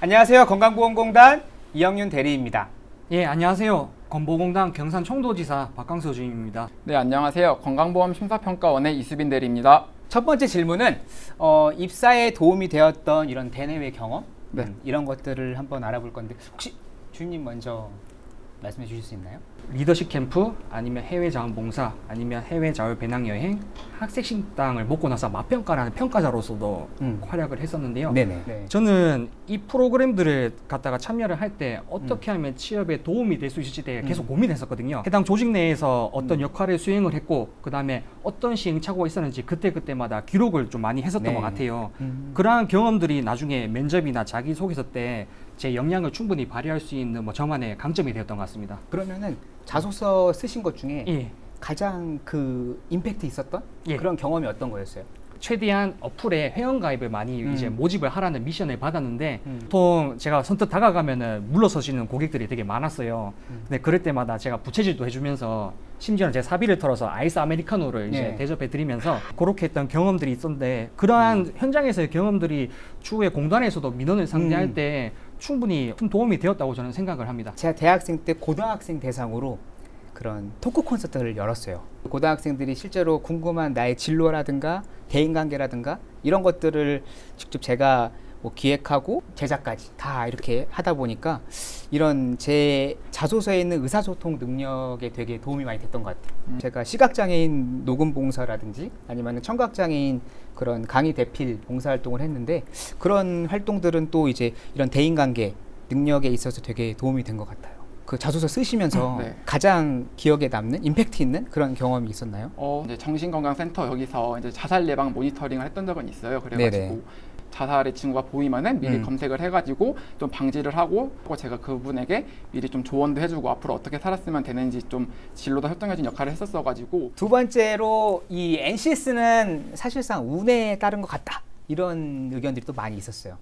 안녕하세요. 건강보험공단 이영윤 대리입니다. 예, 안녕하세요. 건보공단 경산청도지사 박강수 주임입니다. 네, 안녕하세요. 건강보험 심사평가원의 이수빈 대리입니다. 첫 번째 질문은 입사에 도움이 되었던 이런 대내외 경험 이런 것들을 한번 알아볼 건데 혹시 주임님 먼저 말씀해 주실 수 있나요? 리더십 캠프, 아니면 해외 자원봉사, 아니면 해외 자유 배낭여행, 학생식당을 먹고 나서 맛평가라는 평가자로서도 활약을 했었는데요. 네네. 저는 이 프로그램들을 갖다가 참여를 할 때 어떻게 하면 취업에 도움이 될 수 있을지 대해 계속 고민했었거든요. 해당 조직 내에서 어떤 역할을 수행을 했고, 그 다음에 어떤 시행착오가 있었는지 그때그때마다 기록을 좀 많이 했었던 것 같아요. 그러한 경험들이 나중에 면접이나 자기소개서 때 제 역량을 충분히 발휘할 수 있는 저만의 강점이 되었던 것 같습니다. 그러면은 자소서 쓰신 것 중에 예. 가장 임팩트 있었던 그런 경험이 어떤 거였어요? 최대한 어플에 회원가입을 많이 이제 모집을 하라는 미션을 받았는데 보통 제가 선뜻 다가가면은 물러서시는 고객들이 되게 많았어요. 근데 그럴 때마다 제가 부채질도 해주면서 심지어는 제 사비를 털어서 아이스 아메리카노를 이제 대접해 드리면서 그렇게 했던 경험들이 있었는데, 그러한 현장에서의 경험들이 추후에 공단에서도 민원을 상대할 때 충분히 큰 도움이 되었다고 저는 생각을 합니다. 제가 대학생 때 고등학생 대상으로 그런 토크 콘서트를 열었어요. 고등학생들이 실제로 궁금한 나의 진로라든가 대인관계라든가 이런 것들을 직접 제가 기획하고 제작까지 다 이렇게 하다 보니까 이런 제 자소서에 있는 의사소통 능력에 되게 도움이 많이 됐던 것 같아요. 제가 시각장애인 녹음봉사라든지 아니면 청각장애인 그런 강의 대필 봉사활동을 했는데, 그런 활동들은 또 이제 이런 대인관계 능력에 있어서 되게 도움이 된 것 같아요. 그 자소서 쓰시면서 가장 기억에 남는 임팩트 있는 그런 경험이 있었나요? 이제 정신건강센터 여기서 이제 자살 예방 모니터링을 했던 적은 있어요. 그래가지고 자살의 징후가 보이면은 미리 검색을 해가지고 좀 방지를 하고, 제가 그분에게 미리 좀 조언도 해주고 앞으로 어떻게 살았으면 되는지 좀 진로도 협동해준 역할을 했었어가지고. 두 번째로 이 NCS는 사실상 운에 따른 것 같다, 이런 의견들이 또 많이 있었어요.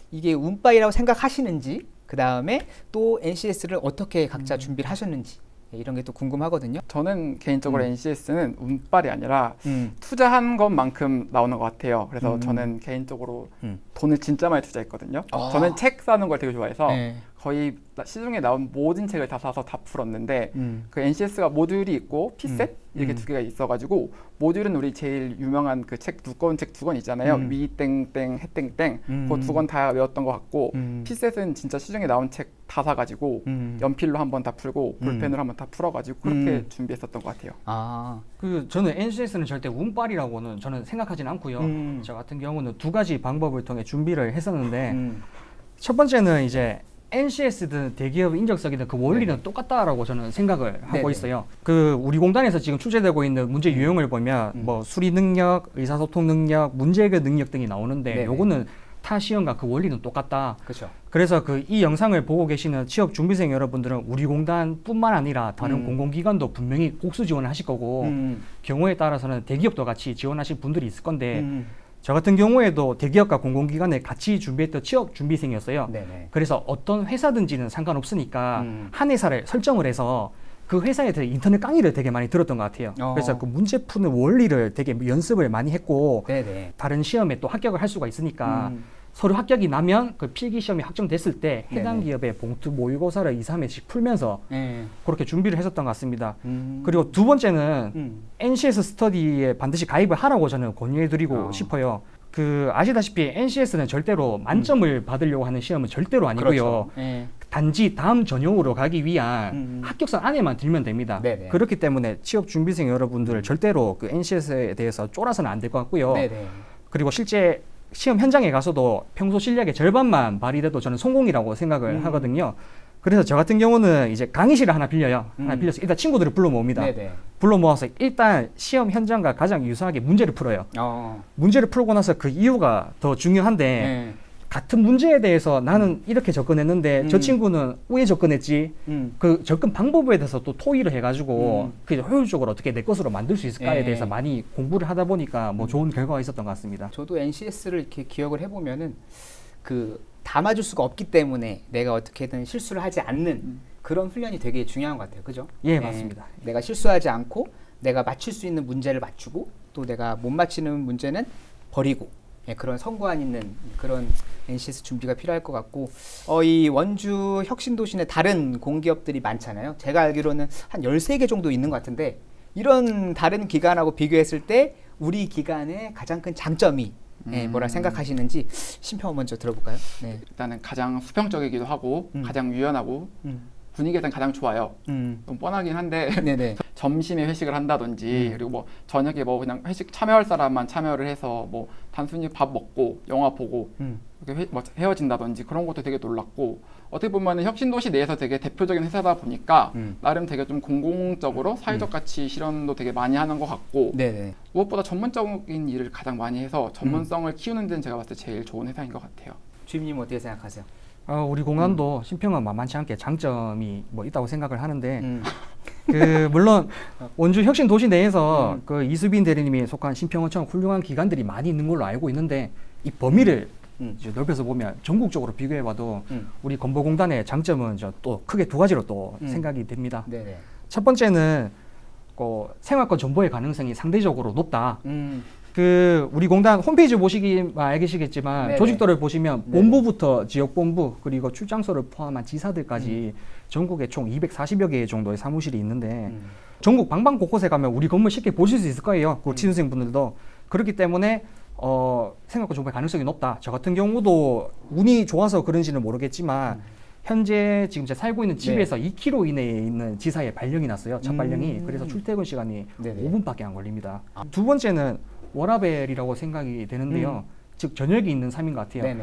이게 운빨이라고 생각하시는지, 그 다음에 또 NCS를 어떻게 각자 준비를 하셨는지 이런 게 또 궁금하거든요. 저는 개인적으로 NCS는 운빨이 아니라 투자한 것만큼 나오는 것 같아요. 그래서 저는 개인적으로 돈을 진짜 많이 투자했거든요. 저는 책 사는 걸 되게 좋아해서 거의 시중에 나온 모든 책을 다 사서 다 풀었는데, 그 NCS가 모듈이 있고 P셋 이렇게 두 개가 있어가지고, 모듈은 우리 제일 유명한 그 책 두꺼운 책 두 권 있잖아요. 위 땡땡 해 땡땡 그 두 권 다 외웠던 것 같고, P셋은 진짜 시중에 나온 책 다 사가지고 연필로 한번 다 풀고 볼펜으로 한번 다 풀어가지고 그렇게 준비했었던 것 같아요. 저는 NCS는 절대 운빨이라고는 저는 생각하진 않고요. 저 같은 경우는 두 가지 방법을 통해 준비를 했었는데, 첫 번째는 이제 NCS든 대기업 인적성이든 그 원리는 똑같다라고 저는 생각을 하고 있어요. 우리 공단에서 지금 출제되고 있는 문제 유형을 보면 수리 능력, 의사소통 능력, 문제 해결 능력 등이 나오는데 요거는 타 시험과 그 원리는 똑같다. 그렇죠. 그래서 이 영상을 보고 계시는 취업 준비생 여러분들은 우리 공단뿐만 아니라 다른 공공기관도 분명히 복수 지원을 하실 거고, 경우에 따라서는 대기업도 같이 지원하실 분들이 있을 건데, 저 같은 경우에도 대기업과 공공기관에 같이 준비했던 취업 준비생이었어요. 그래서 어떤 회사든지는 상관없으니까 한 회사를 설정을 해서 그 회사에 대해 인터넷 강의를 되게 많이 들었던 것 같아요. 그래서 그 문제 푸는 원리를 되게 연습을 많이 했고, 다른 시험에 또 합격을 할 수가 있으니까 서로 합격이 나면 그 필기시험이 확정됐을 때 해당 기업의 봉투 모의고사를 2, 3회씩 풀면서 그렇게 준비를 했었던 것 같습니다. 그리고 두 번째는 NCS 스터디에 반드시 가입을 하라고 저는 권유해드리고 싶어요. 아시다시피 NCS는 절대로 만점을 받으려고 하는 시험은 절대로 아니고요. 단지 다음 전형으로 가기 위한 합격선 안에만 들면 됩니다. 그렇기 때문에 취업 준비생 여러분들 절대로 그 NCS에 대해서 쫄아서는 안 될 것 같고요. 그리고 실제 시험 현장에 가서도 평소 실력의 절반만 발휘돼도 저는 성공이라고 생각을 하거든요. 그래서 저 같은 경우는 이제 강의실을 하나 빌려요. 하나 빌려서 일단 친구들을 불러 모읍니다. 불러 모아서 일단 시험 현장과 가장 유사하게 문제를 풀어요. 문제를 풀고 나서 그 이유가 더 중요한데, 같은 문제에 대해서 나는 이렇게 접근했는데 저 친구는 왜 접근했지? 그 접근 방법에 대해서 또 토의를 해가지고 그 효율적으로 어떻게 내 것으로 만들 수 있을까에 대해서 많이 공부를 하다 보니까 좋은 결과가 있었던 것 같습니다. 저도 NCS를 이렇게 기억을 해보면은 다 맞을 수가 없기 때문에 내가 어떻게든 실수를 하지 않는 그런 훈련이 되게 중요한 것 같아요. 그죠? 예, 맞습니다. 내가 실수하지 않고 내가 맞출 수 있는 문제를 맞추고, 또 내가 못 맞히는 문제는 버리고, 그런 성과안 있는 그런 NCS 준비가 필요할 것 같고 이 원주 혁신도시 내 다른 공기업들이 많잖아요. 제가 알기로는 한 13개 정도 있는 것 같은데 이런 다른 기관하고 비교했을 때 우리 기관의 가장 큰 장점이 뭐라 생각하시는지 심평 먼저 들어볼까요? 네. 일단은 가장 수평적이기도 하고 가장 유연하고 분위기가 가장 좋아요. 좀 뻔하긴 한데 점심에 회식을 한다든지 그리고 뭐 저녁에 뭐 그냥 회식 참여할 사람만 참여를 해서 뭐 단순히 밥 먹고 영화 보고 이렇게 뭐 헤어진다든지 그런 것도 되게 놀랐고 어떻게 보면 혁신도시 내에서 되게 대표적인 회사다 보니까 나름 되게 좀 공공적으로 사회적 가치 실현도 되게 많이 하는 것 같고 무엇보다 전문적인 일을 가장 많이 해서 전문성을 키우는 데는 제가 봤을 때 제일 좋은 회사인 것 같아요. 주임님 어떻게 생각하세요? 우리 공단도 심평은 만만치 않게 장점이 뭐 있다고 생각을 하는데 그 물론 원주 혁신 도시 내에서 그 이수빈 대리님이 속한 심평원처럼 훌륭한 기관들이 많이 있는 걸로 알고 있는데 이 범위를 이제 넓혀서 보면 전국적으로 비교해봐도 우리 건보공단의 장점은 또 크게 두 가지로 또 생각이 됩니다. 첫 번째는 생활권 정보의 가능성이 상대적으로 높다. 그 우리 공단 홈페이지 보시기만 알겠지만 조직도를 보시면 본부부터 지역본부 그리고 출장소를 포함한 지사들까지 전국에 총 240여 개 정도의 사무실이 있는데 전국 방방 곳곳에 가면 우리 건물 쉽게 보실 수 있을 거예요. 그 취준생분들도. 그렇기 때문에 생활권 정보의 가능성이 높다. 저 같은 경우도 운이 좋아서 그런지는 모르겠지만 현재 지금 제가 살고 있는 집에서 2km 이내에 있는 지사에 발령이 났어요. 첫 발령이. 그래서 출퇴근 시간이 5분밖에 안 걸립니다. 두 번째는 워라벨이라고 생각이 되는데요. 즉 저녁이 있는 삶인 것 같아요.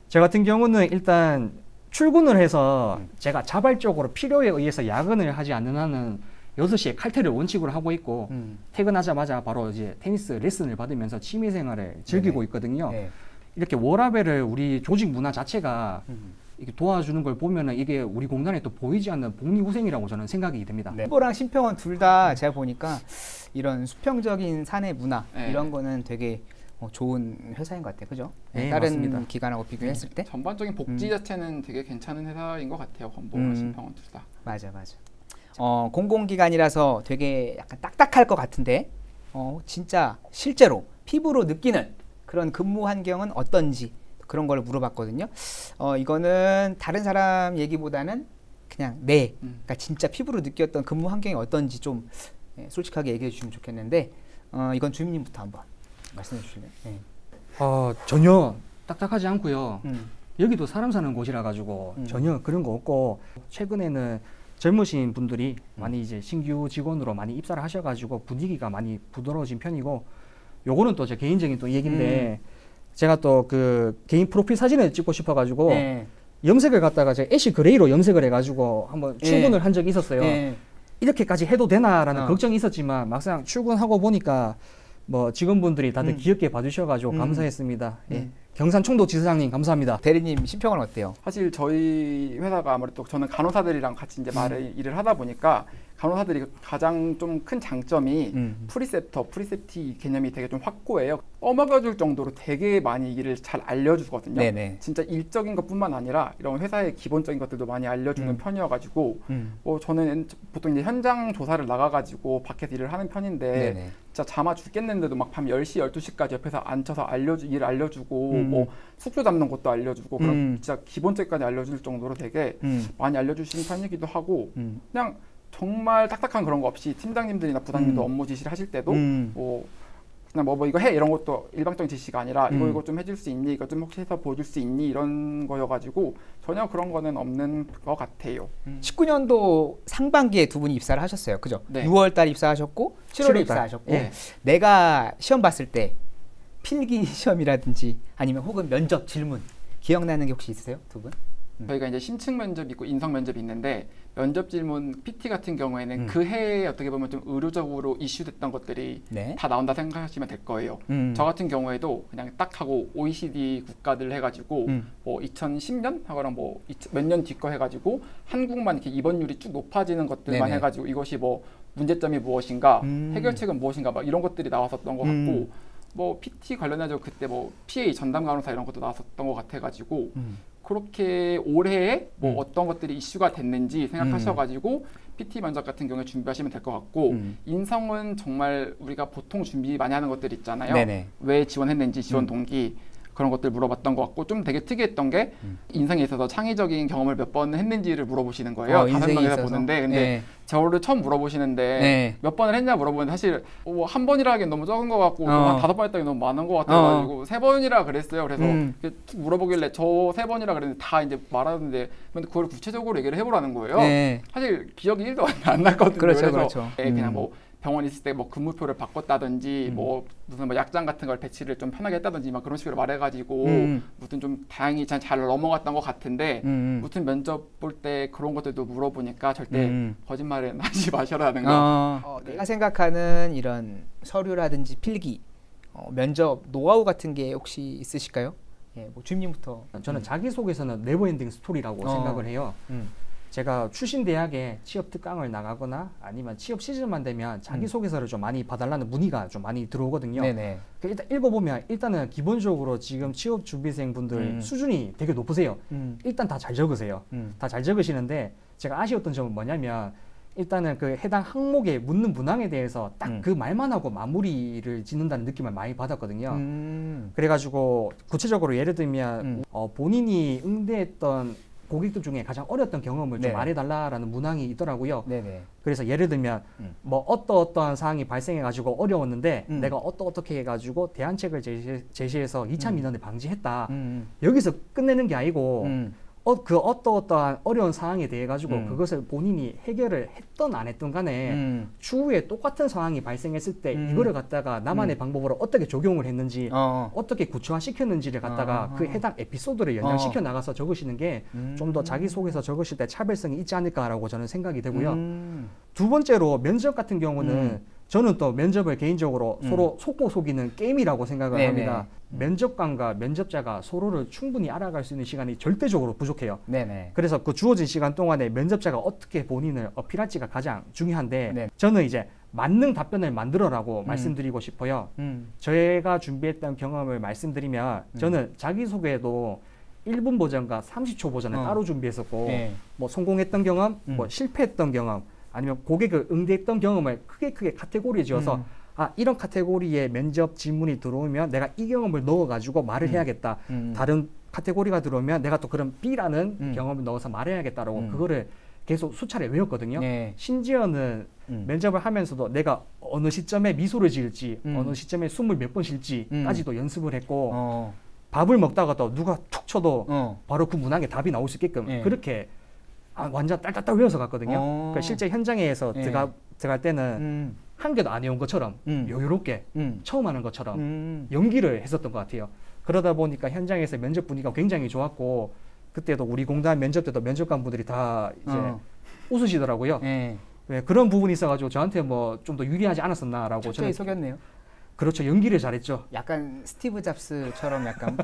저 같은 경우는 일단 출근을 해서 제가 자발적으로 필요에 의해서 야근을 하지 않는 한은 6시에 칼퇴를 원칙으로 하고 있고 퇴근하자마자 바로 이제 테니스 레슨을 받으면서 취미생활을 즐기고 있거든요. 이렇게 워라벨을 우리 조직 문화 자체가 이렇게 도와주는 걸 보면은 이게 우리 공단에 또 보이지 않는 복리후생이라고 저는 생각이 됩니다. 후보랑 심평원 둘 다 제가 보니까 이런 수평적인 사내 문화 이런 거는 되게 좋은 회사인 것 같아요. 그죠? 다른 맞습니다. 기관하고 비교했을 때 전반적인 복지 자체는 되게 괜찮은 회사인 것 같아요. 건보랑 심평원 둘 다. 맞아. 공공기관이라서 되게 약간 딱딱할 것 같은데 진짜 실제로 피부로 느끼는 그런 근무 환경은 어떤지 그런 걸 물어봤거든요. 이거는 다른 사람 얘기보다는 그냥 그러니까 진짜 피부로 느꼈던 근무 환경이 어떤지 좀 솔직하게 얘기해 주시면 좋겠는데 이건 주임님부터 한번 말씀해 주실래요? 전혀 딱딱하지 않고요. 여기도 사람 사는 곳이라 가지고 전혀 그런 거 없고 최근에는 젊으신 분들이 많이 이제 신규 직원으로 많이 입사를 하셔가지고 분위기가 많이 부드러워진 편이고 요거는 또 제 개인적인 또 얘기인데 제가 또 그 개인 프로필 사진을 찍고 싶어가지고 염색을 갖다가 제가 애쉬 그레이로 염색을 해가지고 한번 출근을 한 적이 있었어요. 이렇게까지 해도 되나라는 걱정이 있었지만 막상 출근하고 보니까 뭐 직원분들이 다들 귀엽게 봐주셔가지고 감사했습니다. 경산총도 지사장님 감사합니다. 대리님 심평은 어때요? 사실 저희 회사가 아무래도 저는 간호사들이랑 같이 이제 일을 하다 보니까 간호사들이 가장 좀 큰 장점이 프리셉티 개념이 되게 좀 확고해요. 떠먹여줄 정도로 되게 많이 일을 잘 알려주거든요. 진짜 일적인 것뿐만 아니라 이런 회사의 기본적인 것들도 많이 알려주는 편이어가지고 뭐 저는 보통 이제 현장 조사를 나가가지고 밖에서 일을 하는 편인데 진짜 잠아 죽겠는데도 막 밤 10시, 12시까지 옆에서 앉혀서 일 알려주고 뭐 숙소 잡는 것도 알려주고 그런 진짜 기본적까지 알려줄 정도로 되게 많이 알려주시는 편이기도 하고 그냥 정말 딱딱한 그런 거 없이 팀장님들이나 부장님도 업무 지시를 하실 때도 뭐 그냥 뭐 이거 해 이런 것도 일방적인 지시가 아니라 이거 좀 해줄 수 있니? 이거 좀 혹시 해서 보여줄 수 있니? 이런 거여가지고 전혀 그런 거는 없는 것 같아요. 19년도 상반기에 두 분이 입사를 하셨어요. 그죠? 6월 달 입사하셨고 7월에 입사하셨고 내가 시험 봤을 때 필기 시험이라든지 아니면 혹은 면접 질문 기억나는 게 혹시 있으세요? 두 분? 저희가 이제 심층 면접이 있고 인성 면접이 있는데 면접 질문 PT 같은 경우에는 그 해에 어떻게 보면 좀 의료적으로 이슈됐던 것들이 다 나온다 생각하시면 될 거예요. 저 같은 경우에도 그냥 딱 하고 OECD 국가들 해가지고 뭐 2010년 하거나 뭐 몇 년 뒤 거 해가지고 한국만 이렇게 입원율이 쭉 높아지는 것들만 해가지고 이것이 뭐 문제점이 무엇인가 해결책은 무엇인가 막 이런 것들이 나왔었던 것 같고 뭐 PT 관련해서 그때 뭐 PA 전담 간호사 이런 것도 나왔었던 것 같아가지고 그렇게 올해에 뭐 어떤 것들이 이슈가 됐는지 생각하셔가지고 PT 면접 같은 경우에 준비하시면 될 것 같고 인성은 정말 우리가 보통 준비 많이 하는 것들 있잖아요. 왜 지원했는지 지원 동기 그런 것들 물어봤던 것 같고 좀 되게 특이했던 게 인생에 있어서 창의적인 경험을 몇 번 했는지를 물어보시는 거예요. 5명에서 보는데 근데 네. 저를 처음 물어보시는데 네. 몇 번을 했냐 물어보는데 사실 한 번이라 하기엔 너무 적은 것 같고 한 5번 했다기 너무 많은 것 같아가지고 3번이라 그랬어요. 그래서 물어보길래 저 3번이라 그랬는데 다 이제 말하는데 그걸 구체적으로 얘기를 해보라는 거예요. 네. 사실 기억이 1도 안 났거든요. 그렇죠, 그래서 그렇죠. 그냥 뭐 병원 있을 때 뭐 근무표를 바꿨다든지 뭐 무슨 뭐 약장 같은 걸 배치를 좀 편하게 했다든지 막 그런 식으로 말해가지고 무튼 좀 다행히 잘 넘어갔던 것 같은데 무튼 면접 볼 때 그런 것들도 물어보니까 절대 거짓말은 하지 마셔라는 거. 내가 생각하는 이런 서류라든지 필기, 면접 노하우 같은 게 혹시 있으실까요? 예, 뭐 주임님부터. 저는 자기소개서는 네버엔딩 스토리라고 생각을 해요. 제가 출신 대학에 취업 특강을 나가거나 아니면 취업 시즌만 되면 자기소개서를 좀 많이 봐달라는 문의가 좀 많이 들어오거든요. 네네. 일단 읽어보면 일단은 기본적으로 지금 취업 준비생 분들 수준이 되게 높으세요. 일단 다 잘 적으세요. 다 잘 적으시는데 제가 아쉬웠던 점은 뭐냐면 일단은 그 해당 항목에 묻는 문항에 대해서 딱 그 말만 하고 마무리를 짓는다는 느낌을 많이 받았거든요. 그래가지고 구체적으로 예를 들면 본인이 응대했던 고객들 중에 가장 어려웠던 경험을 좀 말해달라라는 문항이 있더라고요. 네네. 그래서 예를 들면 뭐 어떠한 사항이 발생해가지고 어려웠는데 내가 어떻게 해가지고 대안책을 제시해서 2차 민원을 방지했다. 여기서 끝내는 게 아니고 그 어떠한 어려운 상황에 대해 가지고 그것을 본인이 해결을 했던 안 했던 간에 추후에 똑같은 상황이 발생했을 때 이거를 갖다가 나만의 방법으로 어떻게 적용을 했는지 어떻게 구체화 시켰는지를 갖다가 그 해당 에피소드를 연장시켜 나가서 적으시는 게 좀 더 자기소개서 적으실 때 차별성이 있지 않을까라고 저는 생각이 되고요. 두 번째로 면접 같은 경우는 저는 또 면접을 개인적으로 서로 속고 속이는 게임이라고 생각을 합니다. 면접관과 면접자가 서로를 충분히 알아갈 수 있는 시간이 절대적으로 부족해요. 네네. 그래서 그 주어진 시간 동안에 면접자가 어떻게 본인을 어필할지가 가장 중요한데 저는 이제 만능 답변을 만들어라고 말씀드리고 싶어요. 저희가 준비했던 경험을 말씀드리면 저는 자기소개도 1분 버전과 30초 버전을 따로 준비했었고 뭐 성공했던 경험, 뭐 실패했던 경험 아니면 고객을 응대했던 경험을 크게 카테고리에 지어서 이런 카테고리에 면접 질문이 들어오면 내가 이 경험을 넣어가지고 말을 해야겠다. 다른 카테고리가 들어오면 내가 또 그런 B라는 경험을 넣어서 말해야겠다라고 그거를 계속 수차례 외웠거든요. 심지어는 면접을 하면서도 내가 어느 시점에 미소를 지을지 어느 시점에 숨을 몇 번 쉴지까지도 연습을 했고 밥을 먹다가도 누가 툭 쳐도 바로 그 문항에 답이 나올 수 있게끔 그렇게 완전 딸딸딸 외워서 갔거든요. 그러니까 실제 현장에서 들어갈 때는 한 개도 안 해온 것처럼 여유롭게 처음 하는 것처럼 연기를 했었던 것 같아요. 그러다 보니까 현장에서 면접 분위기가 굉장히 좋았고 그때도 우리 공단 면접 때도 면접관 분들이 다 이제 웃으시더라고요. 네, 그런 부분이 있어가지고 저한테 뭐 좀 더 유리하지 않았었나라고 저는 속였네요. 그렇죠. 연기를 잘했죠. 약간 스티브 잡스처럼 약간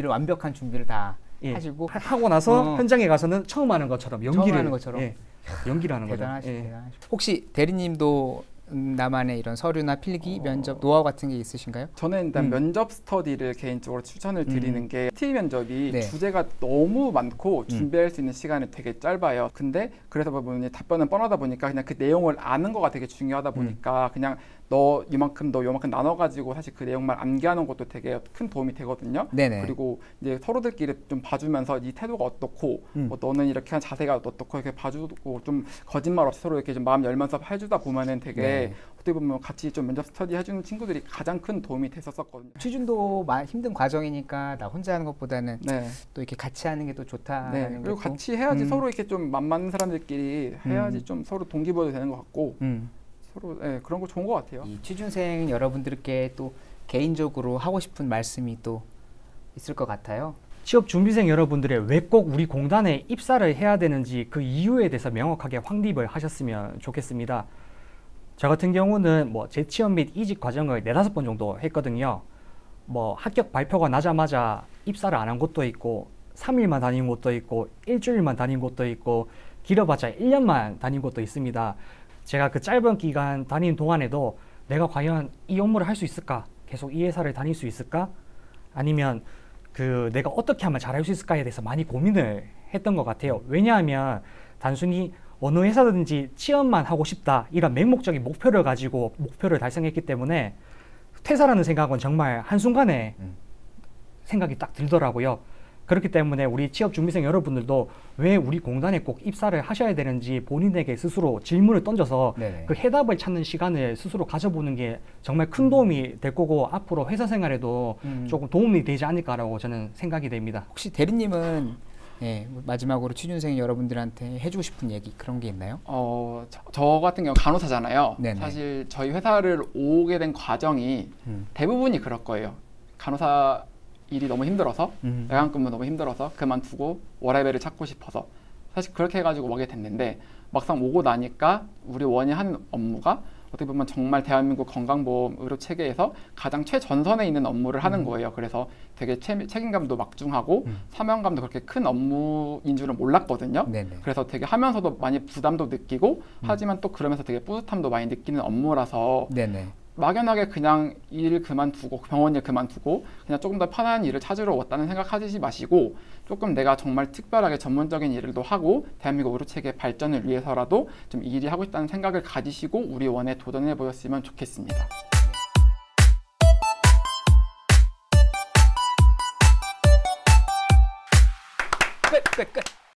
완벽한 준비를 다 하시고 하고 나서 현장에 가서는 처음 하는 것처럼 연기를 하는 것처럼 연기를 하는 거죠. 대단하시죠. 혹시 대리님도 나만의 이런 서류나 필기, 면접 노하우 같은 게 있으신가요? 저는 일단 면접 스터디를 개인적으로 추천을 드리는 게 TE 면접이 주제가 너무 많고 준비할 수 있는 시간이 되게 짧아요. 근데 그래서 보면 답변은 뻔하다 보니까 그냥 그 내용을 아는 거가 되게 중요하다 보니까 그냥 너 요만큼 나눠가지고 사실 그 내용만 암기하는 것도 되게 큰 도움이 되거든요. 네네. 그리고 이제 서로들끼리 좀 봐주면서 네 태도가 어떻고 뭐 너는 이렇게 한 자세가 어떻고 이렇게 봐주고 좀 거짓말 없이 서로 이렇게 좀 마음 열면서 해주다 보면은 되게 어떻게 보면 같이 좀 면접 스터디 해주는 친구들이 가장 큰 도움이 됐었거든요. 취준도 힘든 과정이니까 나 혼자 하는 것보다는 또 이렇게 같이 하는 게 또 좋다는 그리고 같이 해야지 서로 이렇게 좀 맘 맞는 사람들끼리 해야지 좀 서로 동기부여도 되는 것 같고 서로 그런 거 좋은 것 같아요. 이 취준생 여러분들께 또 개인적으로 하고 싶은 말씀이 또 있을 것 같아요. 취업 준비생 여러분들의 왜 꼭 우리 공단에 입사를 해야 되는지 그 이유에 대해서 명확하게 확립을 하셨으면 좋겠습니다. 저 같은 경우는 뭐 재취업 및 이직 과정을 4-5번 정도 했거든요. 뭐 합격 발표가 나자마자 입사를 안 한 곳도 있고 3일만 다닌 곳도 있고 일주일만 다닌 곳도 있고 길어봤자 1년만 다닌 곳도 있습니다. 제가 그 짧은 기간 다닌 동안에도 내가 과연 이 업무를 할 수 있을까? 계속 이 회사를 다닐 수 있을까? 아니면 내가 어떻게 하면 잘할 수 있을까에 대해서 많이 고민을 했던 것 같아요. 왜냐하면 단순히 어느 회사든지 취업만 하고 싶다 이런 맹목적인 목표를 가지고 목표를 달성했기 때문에 퇴사라는 생각은 정말 한순간에 생각이 딱 들더라고요. 그렇기 때문에 우리 취업준비생 여러분들도 왜 우리 공단에 꼭 입사를 하셔야 되는지 본인에게 스스로 질문을 던져서 네네. 그 해답을 찾는 시간을 스스로 가져보는 게 정말 큰 도움이 될 거고 앞으로 회사 생활에도 조금 도움이 되지 않을까라고 저는 생각이 됩니다. 혹시 대리님은 마지막으로 취준생 여러분들한테 해주고 싶은 얘기 그런 게 있나요? 저 같은 경우 간호사잖아요. 네네. 사실 저희 회사를 오게 된 과정이 대부분이 그럴 거예요. 간호사 일이 너무 힘들어서 야간 근무 너무 힘들어서 그만두고 워라밸을 찾고 싶어서 사실 그렇게 해가지고 오게 됐는데 막상 오고 나니까 우리 원이 하는 업무가 어떻게 보면 정말 대한민국 건강보험 의료 체계에서 가장 최전선에 있는 업무를 하는 거예요. 그래서 되게 책임감도 막중하고 사명감도 그렇게 큰 업무인 줄은 몰랐거든요. 네네. 그래서 되게 하면서도 많이 부담도 느끼고 하지만 또 그러면서 되게 뿌듯함도 많이 느끼는 업무라서 네네. 막연하게 그냥 일 그만두고 병원 일 그만두고 그냥 조금 더 편한 일을 찾으러 왔다는 생각하지 마시고 조금 내가 정말 특별하게 전문적인 일을 하고 대한민국 의료체계 발전을 위해서라도 좀 이 일이 하고 싶다는 생각을 가지시고 우리 원에 도전해 보셨으면 좋겠습니다. 끝.